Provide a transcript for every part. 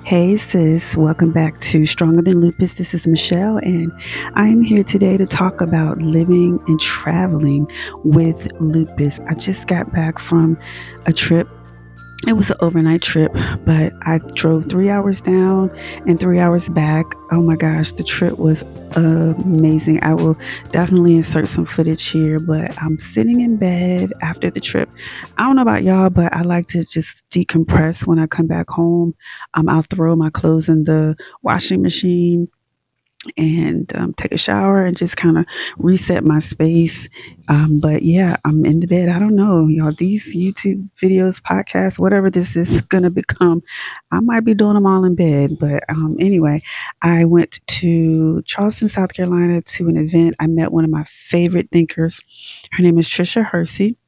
Hey sis, welcome back to Stronger Than Lupus. This is Michelle, and I am here today to talk about living and traveling with lupus. I just got back from a trip. It was an overnight trip, but I drove 3 hours down and 3 hours back. Oh my gosh, the trip was amazing. I will definitely insert some footage here, but I'm sitting in bed after the trip. I don't know about y'all, but I like to just decompress when I come back home. I'll throw my clothes in the washing machine and take a shower and just kind of reset my space. But yeah, I'm in the bed. I don't know, y'all, these YouTube videos, podcasts, whatever this is going to become, I might be doing them all in bed. But anyway, I went to Charleston, South Carolina to an event. I met one of my favorite thinkers. Her name is Trisha Hersey.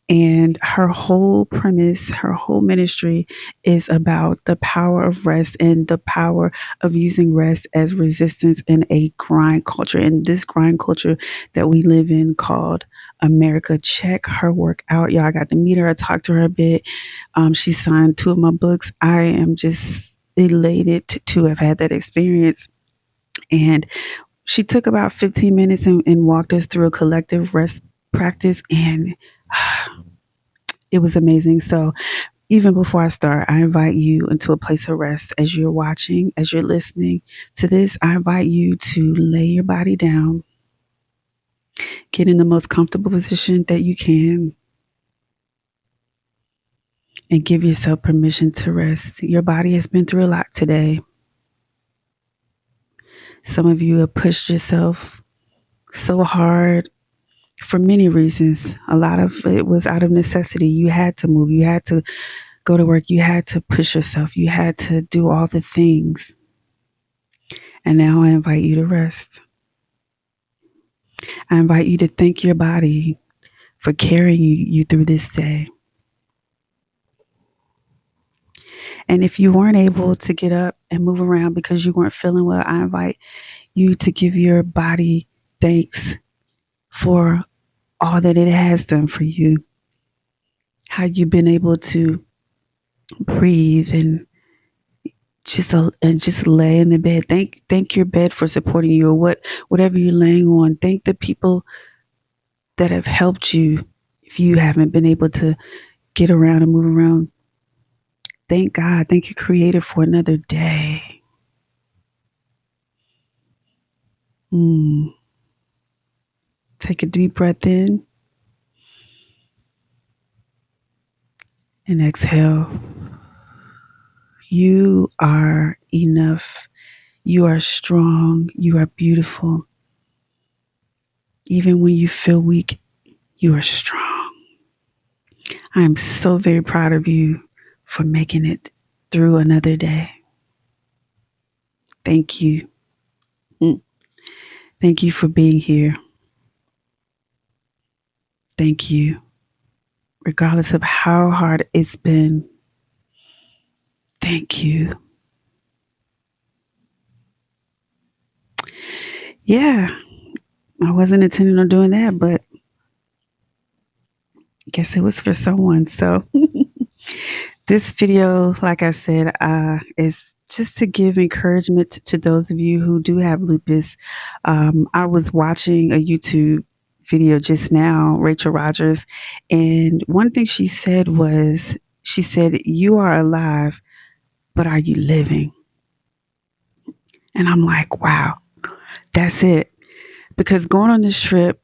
And her whole premise, her whole ministry is about the power of rest and the power of using rest as resistance in a grind culture. And this grind culture that we live in called America. Check her work out. Y'all, I got to meet her. I talked to her a bit. She signed two of my books. I am just elated to have had that experience. And she took about 15 minutes and walked us through a collective rest practice. And it was amazing. So, even before I start, I invite you into a place of rest as you're watching, as you're listening to this. I invite you to lay your body down, get in the most comfortable position that you can, and give yourself permission to rest. Your body has been through a lot today. Some of you have pushed yourself so hard for many reasons. A lot of it was out of necessity. You had to move, you had to go to work, you had to push yourself, you had to do all the things. And now I invite you to rest. I invite you to thank your body for carrying you through this day. And if you weren't able to get up and move around because you weren't feeling well, I invite you to give your body thanks for all that it has done for you. How you've been able to breathe and just lay in the bed. Thank your bed for supporting you, or whatever you're laying on. Thank the people that have helped you if you haven't been able to get around and move around. Thank God. Thank you, Creator, for another day. Take a deep breath in and exhale. You are enough. You are strong. You are beautiful. Even when you feel weak, you are strong. I am so very proud of you for making it through another day. Thank you. Thank you for being here. Thank you. Regardless of how hard it's been, thank you. Yeah, I wasn't intending on doing that, but I guess it was for someone. So this video, like I said, is just to give encouragement to those of you who do have lupus. I was watching a YouTube video just now, Rachel Rogers, and one thing she said was, she said, "You are alive, but are you living?" And I'm like, wow, that's it. Because going on this trip,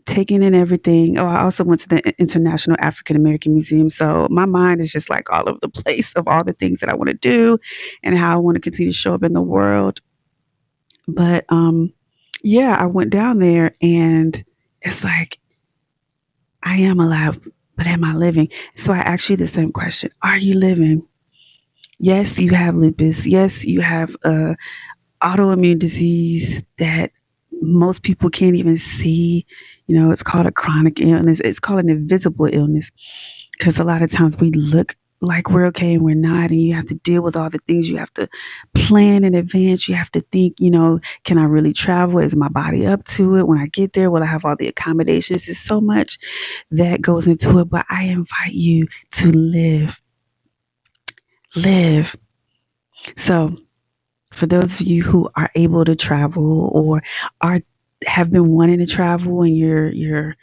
taking in everything. Oh, I also went to the International African American Museum. So my mind is just like all over the place of all the things that I want to do and how I want to continue to show up in the world. But yeah, I went down there and it's like, I am alive, but am I living? So I asked you the same question. Are you living? Yes, you have lupus. Yes, you have autoimmune disease that most people can't even see. You know, it's called a chronic illness. It's called an invisible illness because a lot of times we look like we're okay and we're not, and you have to deal with all the things. You have to plan in advance. You have to think, can I really travel? Is my body up to it? When I get there, will I have all the accommodations? There's so much that goes into it, but I invite you to live. live. So, for those of you who are able to travel or are have been wanting to travel and you're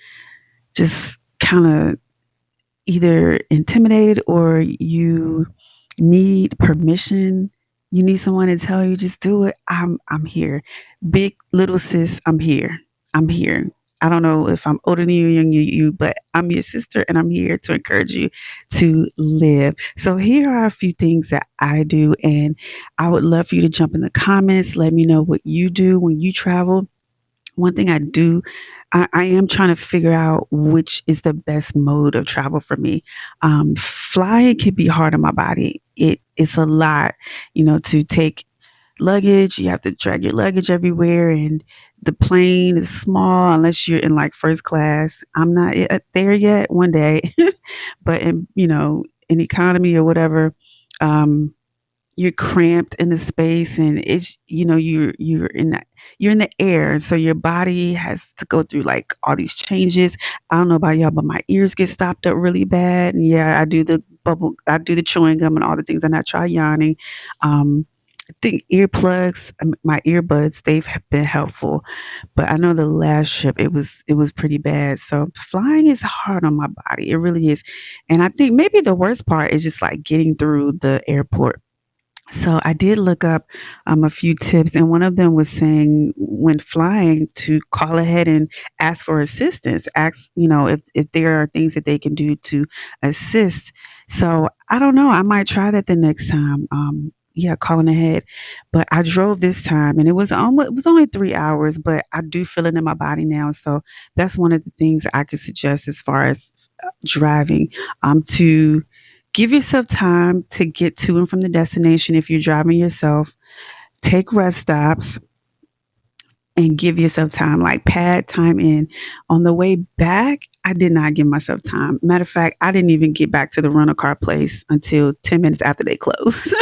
just kind of either intimidated or you need permission, you need someone to tell you just do it. I'm here. Big little sis, I'm here. I'm here. I don't know if I'm older than you, younger than you, but I'm your sister and I'm here to encourage you to live. So here are a few things that I do, and I would love for you to jump in the comments. Let me know what you do when you travel. One thing I do, I am trying to figure out which is the best mode of travel for me. Flying can be hard on my body. It's a lot, to take luggage. You have to drag your luggage everywhere, and the plane is small unless you're in like first class. I'm not there yet. One day, but in economy or whatever. You're cramped in the space, and it's you're in the air, so your body has to go through like all these changes. I don't know about y'all, but my ears get stopped up really bad, and yeah, I do the chewing gum and all the things, and I try yawning. I think earplugs, my earbuds, they've been helpful, but I know the last trip it was pretty bad. So flying is hard on my body, it really is, and I think maybe the worst part is just like getting through the airport. So I did look up a few tips, and one of them was saying when flying to call ahead and ask for assistance. Ask, if there are things that they can do to assist. So I don't know. I might try that the next time. Yeah, calling ahead. But I drove this time, and it was only 3 hours, but I do feel it in my body now. So that's one of the things I could suggest as far as driving. To give yourself time to get to and from the destination if you're driving yourself. Take rest stops and give yourself time, like pad time in. On the way back, I did not give myself time. Matter of fact, I didn't even get back to the rental car place until 10 minutes after they closed.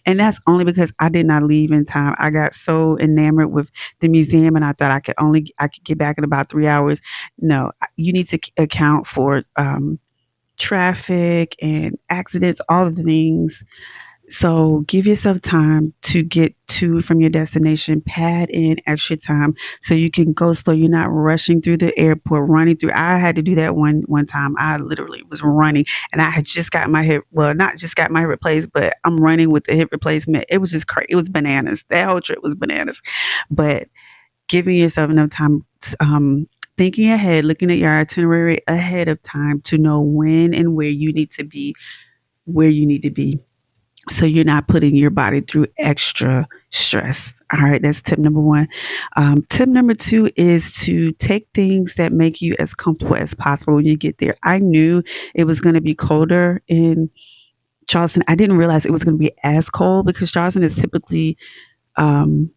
And that's only because I did not leave in time. I got so enamored with the museum, and I thought I could get back in about 3 hours. No, you need to account for traffic and accidents, all of the things. So give yourself time to get to from your destination. Pad in extra time so you can go slow. You're not rushing through the airport, running through. I had to do that one time. I literally was running, and I had just got my hip. Well, not just got my hip replaced, but I'm running with the hip replacement. It was just crazy. It was bananas. That whole trip was bananas. But giving yourself enough time, thinking ahead, looking at your itinerary ahead of time to know when and where you need to be. So you're not putting your body through extra stress. All right, that's tip number one. Tip number two is to take things that make you as comfortable as possible when you get there. I knew it was going to be colder in Charleston. I didn't realize it was going to be as cold because Charleston is typically um,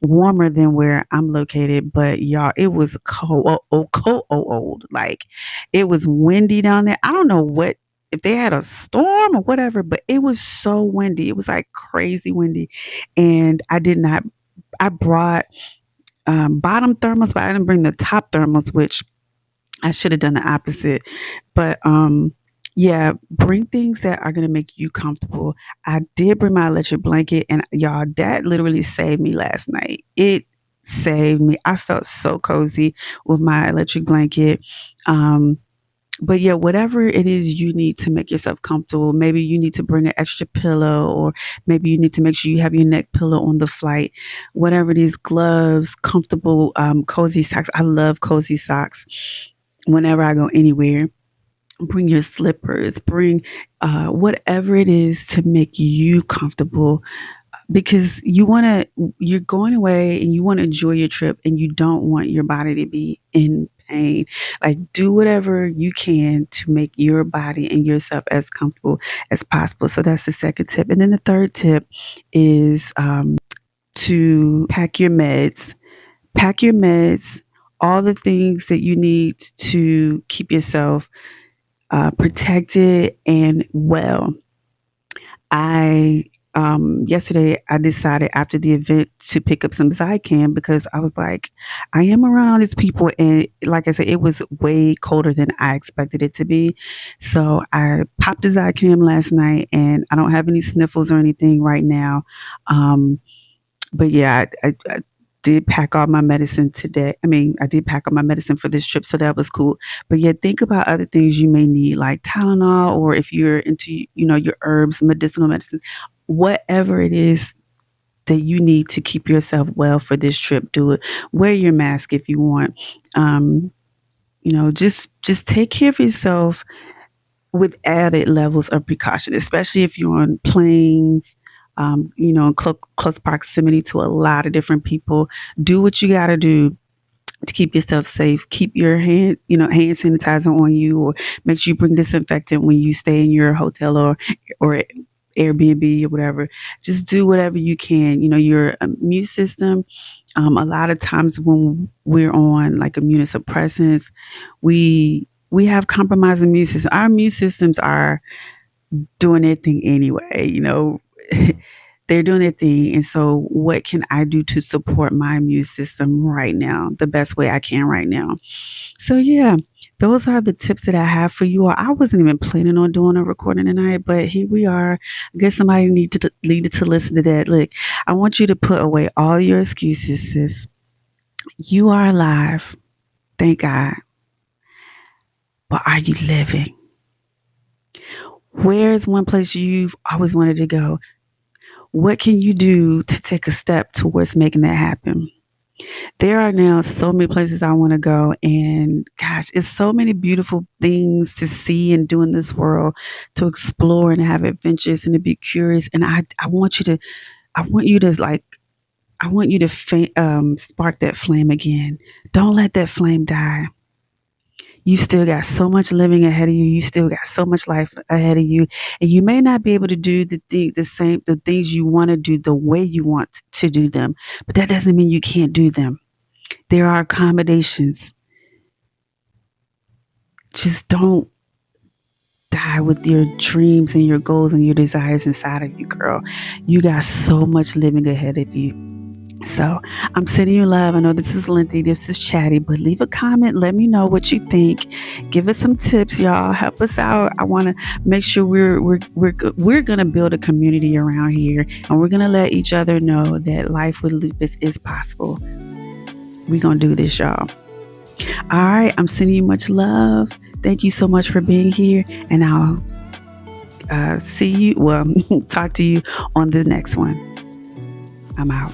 warmer than where I'm located, but y'all, it was cold, cold, old. Like it was windy down there. I don't know what if they had a storm or whatever, but it was so windy. It was like crazy windy, and I did not. I brought bottom thermals, but I didn't bring the top thermals, which I should have done the opposite. But yeah, bring things that are gonna make you comfortable. I did bring my electric blanket, and y'all, that literally saved me last night. It saved me. I felt so cozy with my electric blanket. Um, but yeah, whatever it is you need to make yourself comfortable, maybe you need to bring an extra pillow, or maybe you need to make sure you have your neck pillow on the flight. Whatever it is, gloves, comfortable, cozy socks. I love cozy socks whenever I go anywhere. Bring your slippers, bring whatever it is to make you comfortable, because you're going away and you want to enjoy your trip, and you don't want your body to be in pain. Like, do whatever you can to make your body and yourself as comfortable as possible. So that's the second tip. And then the third tip is to pack your meds, all the things that you need to keep yourself protected and well. I yesterday I decided after the event to pick up some Zycam because I was like, I am around all these people, and like I said, it was way colder than I expected it to be. So I popped the Zycam last night, and I don't have any sniffles or anything right now. Um, but yeah, I did pack all my medicine today. I mean, I did pack all my medicine for this trip, so that was cool. But yeah, think about other things you may need, like Tylenol, or if you're into, your herbs, medicinal medicine, whatever it is that you need to keep yourself well for this trip. Do it. Wear your mask if you want. Um, just take care of yourself with added levels of precaution, especially if you're on planes, in close proximity to a lot of different people. Do what you got to do to keep yourself safe. Keep your hand sanitizer on you, or make sure you bring disinfectant when you stay in your hotel or Airbnb or whatever. Just do whatever you can. Your immune system. A lot of times when we're on like immunosuppressants, we have compromised immune systems. Our immune systems are doing their thing anyway. They're doing their thing. And so, what can I do to support my immune system right now, the best way I can right now? So, yeah, those are the tips that I have for you all. I wasn't even planning on doing a recording tonight, but here we are. I guess somebody needed to listen to that. Look, I want you to put away all your excuses, sis. You are alive. Thank God. But are you living? Where is one place you've always wanted to go? What can you do to take a step towards making that happen? There are now so many places I want to go, and gosh, it's so many beautiful things to see and do in this world, to explore and have adventures and to be curious. And I want you to, I want you to like, I want you to spark that flame again. Don't let that flame die. You still got so much living ahead of you. You still got so much life ahead of you. And you may not be able to do the things you want to do the way you want to do them, but that doesn't mean you can't do them. There are accommodations. Just don't die with your dreams and your goals and your desires inside of you, girl. You got so much living ahead of you. So I'm sending you love. I know this is lengthy, this is chatty, but leave a comment. Let me know what you think. Give us some tips, y'all. Help us out. I want to make sure we're gonna build a community around here, and we're gonna let each other know that life with lupus is possible. We're gonna do this, y'all. All right. I'm sending you much love. Thank you so much for being here, and I'll see you. Well, talk to you on the next one. I'm out.